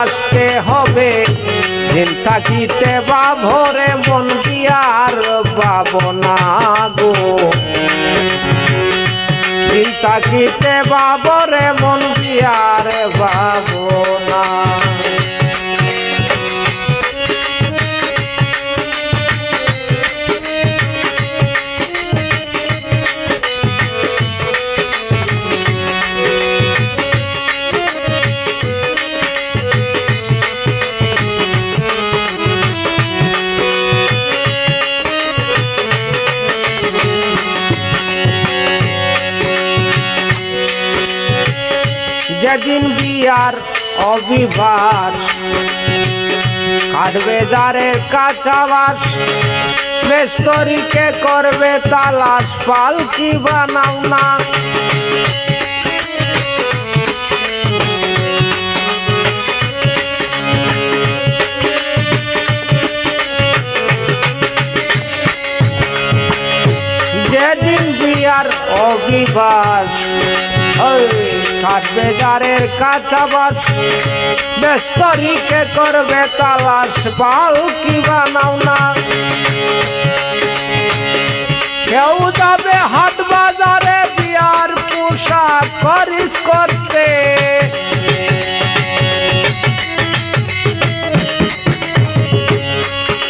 আসতে হবে দিন থাকিতে বাভরে মন দিয়ার পাবনা গো। দিন থাকিতে বাবরে মন দিয়ার পাবনা। যেদিন বিয়ার অভিবাস কাটবে দ্বারের কাঁচাবাস, মেস্তরিকে করবে তালাশ, পালকি বানাও না। যেদিন বিয়ার অভিবাস কাটবে দ্বারের কাঁচাবাস, মেস্তরিকে করবে তালাশ, পালকি বানাও না। কেউ যাবে হাট বাজারে বিয়ার পোশাক খরিদ করতে,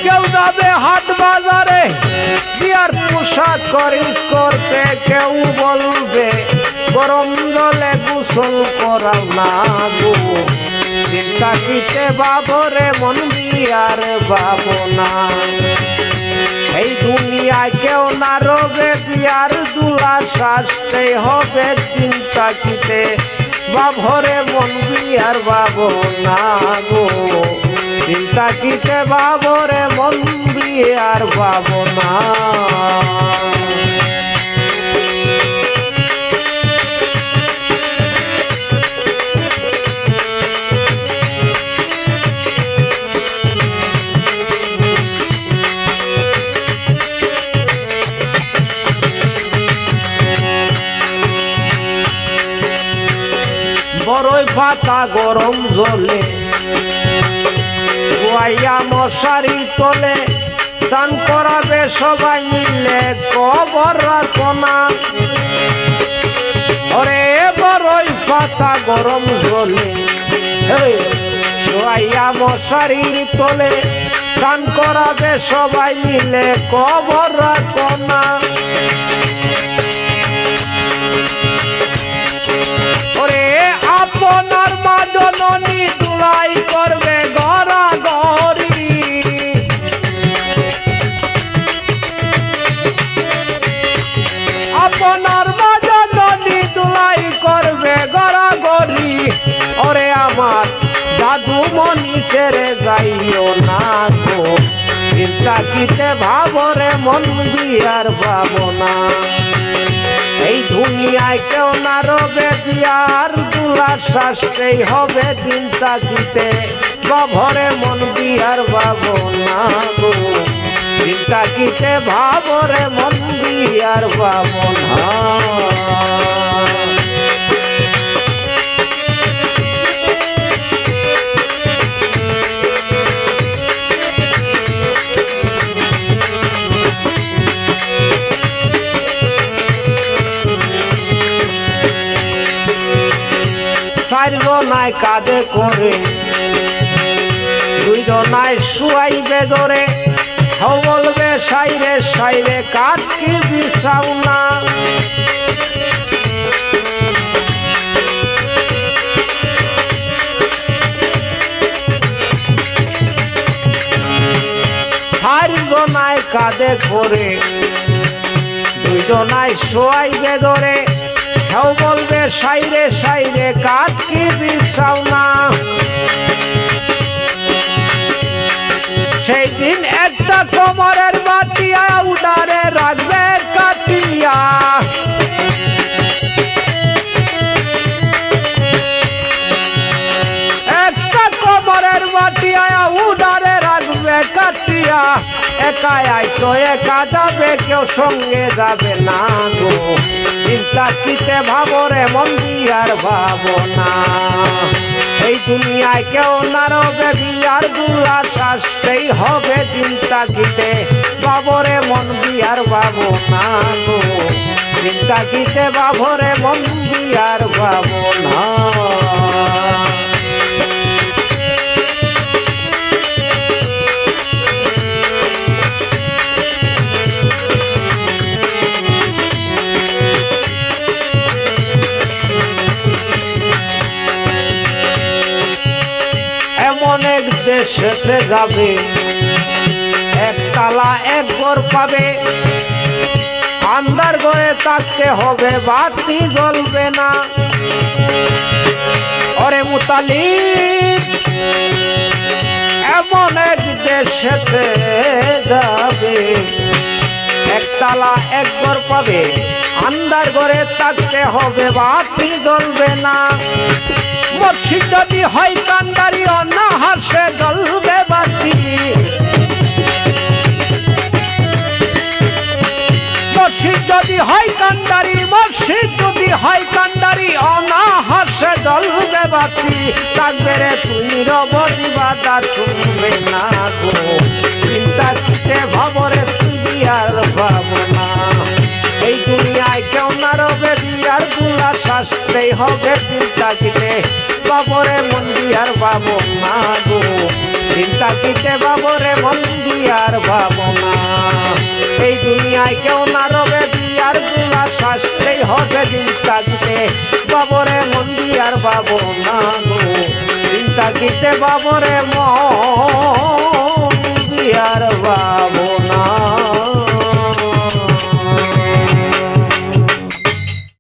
কেউ যাবে হাট বাজারে বিয়ার পোশাক খরিদ করতে। কেউ বলবে গরম জলে গোসল করাও না গো। দিন থাকিতে বাবরে মন বিয়ার পাবনা। এই দুনিয়ায় কেউ না রবে বিয়ার দুলা শাস্তে হবে। দিন থাকিতে বাবরে মন বিয়ার পাবনা গো। দিন থাকিতে বাবরে মন বিয়ার পাবনা। বড়ই পাতা গরম জলে শুয়াইয়া মশারি তোলে, স্নান করাবে সবাই মিলে কবর রাখো না। ওরে বড়ই পাতা গরম জলে শুয়াইয়া মশারি তোলে, স্নান করাবে সবাই মিলে কবর রাখো না। ওরে আপনার মা জননী দুলাই করবে গড়াগড়ি, আপনার মা জননী দুলাই করবে গড়াগড়ি। ওরে আমার দাদু মনি ছেড়ে যাইও না গো। দিন থাকিতে ভাবরে মন বিয়ার পাবনা। এই দুনিয়ায় কেউ না রবে বিয়ার দুলা শাস্তেই হবে। দিন থাকিতে বাবরে মন বিয়ার পাবনা গো। দিন থাকিতে ভাবরে মন বিয়ার পাবনা। চারজনায় কাঁধে করে দুইজনায় শুয়াইবে ধরে, বলবে সাইরে সাইরে কাটকি বিছাও না। চারজনায় কাঁধে করে দুইজনায় শুয়াইবে ধরে, কেউ বলবে সাইরে সাইরে কাটকি বিছাও না। সেই দিন একটা কোমরের বাটিয়া উদারে রাখবে কাটিয়া, একটা কোমরের বাটিয়া উদারে রাখবে কাটিয়া। একা আইসো একা যাবে, কেউ সঙ্গে যাবে না গো। দিন থাকিতে ভাবরে মন দিয়ার ভাবনা। এই দুনিয়ায় কেউ না রবে বিয়ার গুলা শাস্তেই হবে দিন তাকিতে বাবরে মন বিয়ার বাবু না গো দিন তাকিতে বাবরে মন বিয়ার বাবু না অনেক দেশেতে যাবে একতলা এক ঘর পাবে আন্দার ঘরে থাকতে হবে বাতি জ্বলবে না ওরে মুতালিব এমন এক দেশেতে যাবে একতলা এক ঘর পাবে আন্দার ঘরে থাকতে হবে বাতি জ্বলবে না মসজিদ যদি হয় কান্ডারি অনাহাসে জ্বলবে বাতি মসজিদ যদি হয় কান্ডারি মসজিদ যদি হয় কান্ডারি অনাহাসে জ্বলবে বাতি থাকবে রে তুমি রবি বাদা শুনবে না গো চিন্তা কিতে ভাবরে তুমি আর ভাবনা এই দুনিয়ায় কেউ না রবে বিয়ার গুলা শাস্তেই হবে চিন্তা কিতে বাবরে মন দিয়ার বাবু না গো চিন্তা কিতে বাবরে মন দিয়ার বাবু না এই দুনিয়ায় কেউ না রবে বিয়ার গুলা শাস্তেই হবে চিন্তা কিতে বাবরে মন দিয়ার বাবু না গো চিন্তা কিতে বাবরে মন দিয়ার বাবু